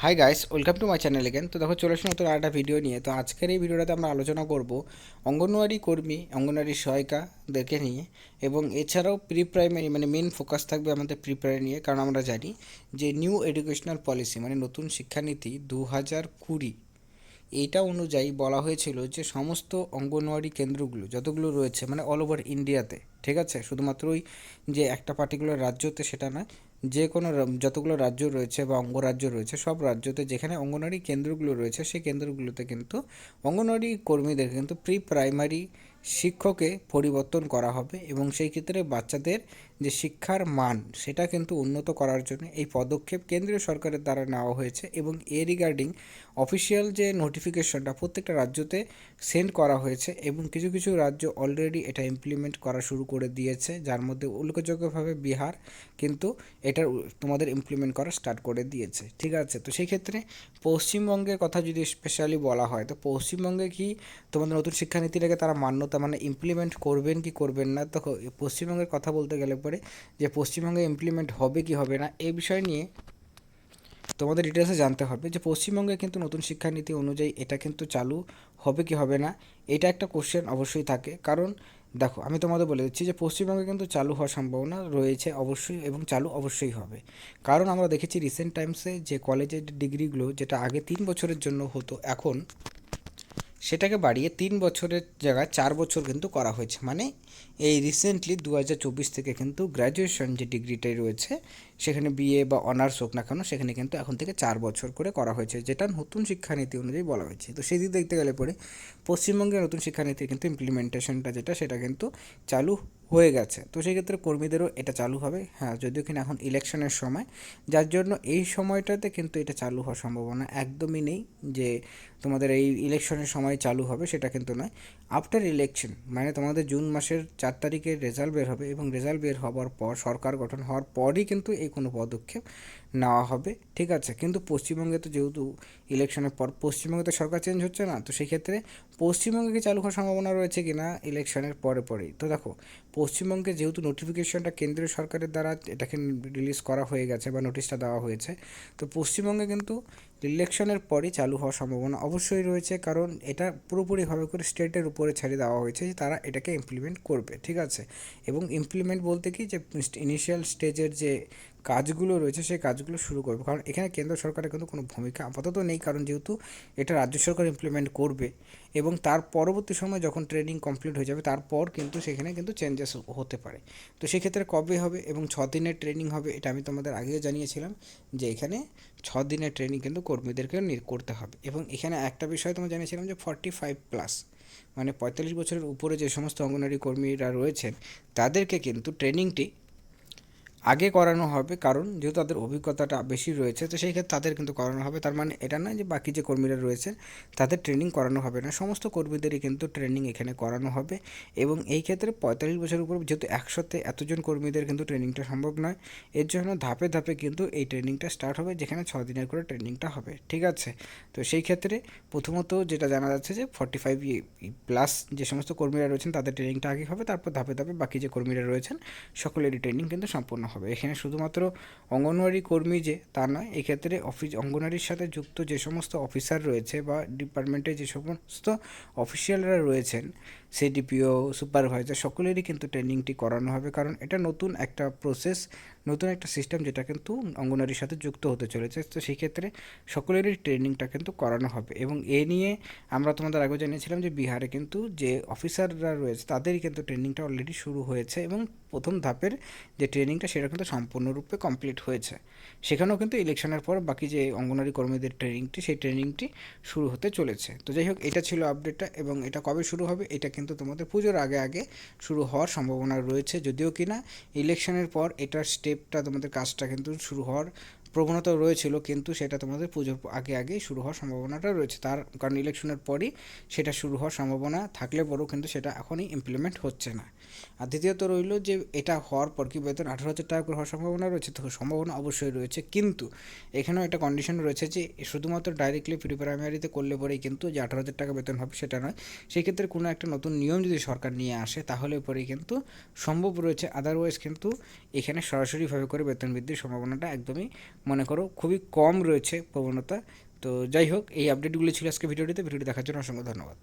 Hi guys, welcome to my channel again. তো দেখো, চলে আসুন নতুন আরেকটা ভিডিও নিয়ে। তো আজকের এই ভিডিওটাতে আমরা আলোচনা করব অঙ্গনওয়াড়ি কর্মী, অঙ্গনওয়াড়ি সহায়িকাদেরকে নিয়ে, এবং এছাড়াও প্রি প্রাইমারি মানে মেন ফোকাস থাকবে আমাদের প্রি প্রাইমারি নিয়ে। কারণ আমরা জানি যে নিউ এডুকেশনাল পলিসি মানে নতুন শিক্ষানীতি 2020 এইটা অনুযায়ী বলা হয়েছিল যে সমস্ত অঙ্গনওয়াড়ি কেন্দ্রগুলো যতগুলো রয়েছে মানে অল ওভার ইন্ডিয়াতে, ঠিক আছে, শুধুমাত্র ওই যে একটা পার্টিকুলার রাজ্যতে সেটা নয়, যে কোনো যতগুলো রাজ্য রয়েছে বা অঙ্গরাজ্য রয়েছে সব রাজ্যতে যেখানে অঙ্গনওয়াড়ি কেন্দ্রগুলো রয়েছে সেই কেন্দ্রগুলোতে কিন্তু অঙ্গনওয়াড়ি কর্মীদের কিন্তু প্রি প্রাইমারি শিক্ষকে পরিবর্তন করা হবে, এবং সেই ক্ষেত্রে বাচ্চাদের যে শিক্ষার মান সেটা কিন্তু উন্নত করার জন্য এই পদক্ষেপ কেন্দ্রীয় সরকারের দ্বারা নেওয়া হয়েছে। এবং এ রিগার্ডিং অফিসিয়াল যে নোটিফিকেশনটা প্রত্যেকটা রাজ্যতে সেন্ড করা হয়েছে, এবং কিছু কিছু রাজ্য অলরেডি এটা ইমপ্লিমেন্ট করা শুরু করে দিয়েছে, যার মধ্যে উল্লেখযোগ্যভাবে বিহার কিন্তু এটার তোমাদের ইমপ্লিমেন্ট করা স্টার্ট করে দিয়েছে, ঠিক আছে। তো সেই ক্ষেত্রে পশ্চিমবঙ্গের কথা যদি স্পেশালি বলা হয়, তো পশ্চিমবঙ্গে কি তোমাদের নতুন শিক্ষানীতিটাকে তারা মান্যতা মানে ইমপ্লিমেন্ট করবেন কি করবেন না? তো পশ্চিমবঙ্গের কথা বলতে গেলে পরে যে পশ্চিমবঙ্গে ইমপ্লিমেন্ট হবে কি হবে না এই বিষয় নিয়ে তোমাদের ডিটেলসে জানতে হবে যে পশ্চিমবঙ্গে কিন্তু নতুন শিক্ষানীতি অনুযায়ী এটা কিন্তু চালু হবে কি হবে না, এটা একটা কোশ্চেন অবশ্যই থাকে। কারণ দেখো, আমি তোমাদের বলে দিচ্ছি যে পশ্চিমবঙ্গে কিন্তু চালু হওয়ার সম্ভাবনা রয়েছে অবশ্যই, এবং চালু অবশ্যই হবে। কারণ আমরা দেখেছি রিসেন্ট টাইমসে যে কলেজের ডিগ্রিগুলো যেটা আগে 3 বছরের জন্য হতো, এখন সেটাকে বাড়িয়ে 3 বছরের জায়গায় 4 বছর কিন্তু করা হয়েছে। মানে এই রিসেন্টলি 2024 থেকে কিন্তু গ্র্যাজুয়েশন যে ডিগ্রিটাই রয়েছে সেখানে বিএ বা অনার্স হোক না কেন, সেখানে কিন্তু এখন থেকে 4 বছর করে করা হয়েছে, যেটা নতুন শিক্ষানীতি অনুযায়ী বলা হয়েছে। তো সেই দিক দেখতে গেলে পরে পশ্চিমবঙ্গের নতুন শিক্ষানীতির কিন্তু ইমপ্লিমেন্টেশনটা যেটা সেটা কিন্তু চালু হয়ে গেছে। তো সেই ক্ষেত্রে কর্মীদেরও এটা চালু হবে, হ্যাঁ, যদিও কিনা এখন ইলেকশনের সময়, যার জন্য এই সময়টাতে কিন্তু এটা চালু হওয়ার সম্ভাবনা একদমই নেই যে তোমাদের এই ইলেকশনের সময় চালু হবে, সেটা কিন্তু নয়। আফটার ইলেকশন মানে তোমাদের জুন মাসের 4 তারিখে রেজাল্ট বের হবে, এবং রেজাল্ট বের হওয়ার পর সরকার গঠন হওয়ার পরই কিন্তু এই কোনো পদক্ষেপ নেওয়া হবে, ঠিক আছে। কিন্তু পশ্চিমবঙ্গে তো যেহেতু ইলেকশনের পর পশ্চিমবঙ্গে তো সরকার চেঞ্জ হচ্ছে না, তো সেই ক্ষেত্রে পশ্চিমবঙ্গে কি চালু হওয়ার সম্ভাবনা রয়েছে কি না ইলেকশনের পরে পরেই। তো দেখো, পশ্চিমবঙ্গে যেহেতু নোটিফিকেশনটা কেন্দ্রীয় সরকারের দ্বারা এটাকে রিলিজ করা হয়ে গেছে বা নোটিশটা দেওয়া হয়েছে, তো পশ্চিমবঙ্গে কিন্তু ইলেকশনের পরই চালু হওয়ার সম্ভাবনা অবশ্যই রয়েছে। কারণ এটা পুরোপুরিভাবে করে স্টেটের উপরে ছেড়ে দেওয়া হয়েছে যে তারা এটাকে ইমপ্লিমেন্ট করবে, ঠিক আছে। এবং ইমপ্লিমেন্ট বলতে কি, যে ইনিশিয়াল স্টেজের যে কাজগুলো রয়েছে সেই কাজগুলো শুরু করবে। কারণ এখানে কেন্দ্র সরকারের কিন্তু কোনো ভূমিকা আপাতত নেই, কারণ যেহেতু এটা রাজ্য সরকার ইমপ্লিমেন্ট করবে, এবং তার পরবর্তী সময় যখন ট্রেনিং কমপ্লিট হয়ে যাবে তারপর কিন্তু সেখানে কিন্তু চেঞ্জেস হতে পারে। তো সেক্ষেত্রে কবে হবে এবং 6 দিনের ট্রেনিং হবে, এটা আমি তোমাদের আগেও জানিয়েছিলাম যে এখানে 6 দিনের ট্রেনিং কিন্তু কর্মীদেরকে করতে হবে। এবং এখানে একটা বিষয় তোমরা জানিয়েছিলাম যে 45+ মানে 45 বছরের উপরে যে সমস্ত অঙ্গনওয়াড়ি কর্মীরা রয়েছেন তাদেরকে কিন্তু ট্রেনিংটি আগে করানো হবে, কারণ যেহেতু তাদের অভিজ্ঞতাটা বেশি রয়েছে, তো সেই ক্ষেত্রে তাদের কিন্তু করানো হবে। তার মানে এটা নয় যে বাকি যে কর্মীরা রয়েছে তাদের ট্রেনিং করানো হবে না, সমস্ত কর্মীদেরই কিন্তু ট্রেনিং এখানে করানো হবে। এবং এই ক্ষেত্রে 45 বছরের উপর যেহেতু একসাথে এতজন কর্মীদের কিন্তু ট্রেনিংটা সম্ভব নয়, এর জন্য ধাপে ধাপে কিন্তু এই ট্রেনিংটা স্টার্ট হবে, যেখানে 6 দিনের করে ট্রেনিংটা হবে, ঠিক আছে। তো সেই ক্ষেত্রে প্রথমত যেটা জানা যাচ্ছে যে 45+ যে সমস্ত কর্মীরা রয়েছেন তাদের ট্রেনিংটা আগে হবে, তারপর ধাপে ধাপে বাকি যে কর্মীরা রয়েছেন সকলেরই ট্রেনিং কিন্তু সম্পূর্ণ হবে। এখানে শুধুমাত্র অঙ্গনওয়াড়ি কর্মী যে তা নয়, এক্ষেত্রে অঙ্গনওয়াড়ির সাথে যুক্ত যে সমস্ত অফিসার রয়েছে বা ডিপার্টমেন্টে যে সমস্ত অফিসিয়ালরা রয়েছেন, সিডিপিও, সুপারভাইজার, সকলেরই কিন্তু ট্রেনিংটি করানো হবে। কারণ এটা নতুন একটা প্রসেস, নতুন একটা সিস্টেম যেটা কিন্তু অঙ্গনওয়াড়ির সাথে যুক্ত হতে চলেছে। তো সেই ক্ষেত্রে সকলেরই ট্রেনিংটা কিন্তু করানো হবে। এবং এ নিয়ে আমরা তোমাদের আগেও জানিয়েছিলাম যে বিহারে কিন্তু যে অফিসাররা রয়েছে তাদেরই কিন্তু ট্রেনিংটা অলরেডি শুরু হয়েছে, এবং প্রথম ধাপের যে ট্রেনিংটা সেটা কিন্তু সম্পূর্ণরূপে কমপ্লিট হয়েছে। সেখানেও কিন্তু ইলেকশনের পর বাকি যে অঙ্গনওয়াড়ি কর্মীদের ট্রেনিংটি সেই ট্রেনিংটি শুরু হতে চলেছে। তো যাই হোক, এটা ছিল আপডেটটা। এবং এটা কবে শুরু হবে, এটা কিন্তু তোমাদের পুজোর আগে আগে শুরু হওয়ার সম্ভাবনা রয়েছে, যদিও কিনা ইলেকশনের পর এটার স্টেপটা তোমাদের কাজটা কিন্তু শুরু হওয়ার প্রবণতা রয়েছিল, কিন্তু সেটা তোমাদের পুজোর আগে আগেই শুরু হওয়ার সম্ভাবনাটা রয়েছে। তার কারণ ইলেকশনের পরই সেটা শুরু হওয়ার সম্ভাবনা থাকলে বড়ও কিন্তু সেটা এখনই ইমপ্লিমেন্ট হচ্ছে না। আর দ্বিতীয়ত রইল যে এটা হওয়ার পর কি বেতন 18,000 টাকা করে হওয়ার সম্ভাবনা রয়েছে, তো সম্ভাবনা অবশ্যই রয়েছে, কিন্তু এখানেও একটা কন্ডিশন রয়েছে যে শুধুমাত্র ডাইরেক্টলি প্রি প্রাইমারিতে করলে পরেই কিন্তু যে 18,000 টাকা বেতন হবে সেটা নয়। সেই ক্ষেত্রে কোনো একটা নতুন নিয়ম যদি সরকার নিয়ে আসে তাহলে পরেই কিন্তু সম্ভব রয়েছে, আদারওয়াইজ কিন্তু এখানে সরাসরিভাবে করে বেতন বৃদ্ধির সম্ভাবনাটা একদমই মনে করো খুবই কম রয়েছে প্রবণতা। তো যাই হোক, এই আপডেটগুলি ছিল আজকে ভিডিওটি দেখার জন্য অসংখ্য ধন্যবাদ।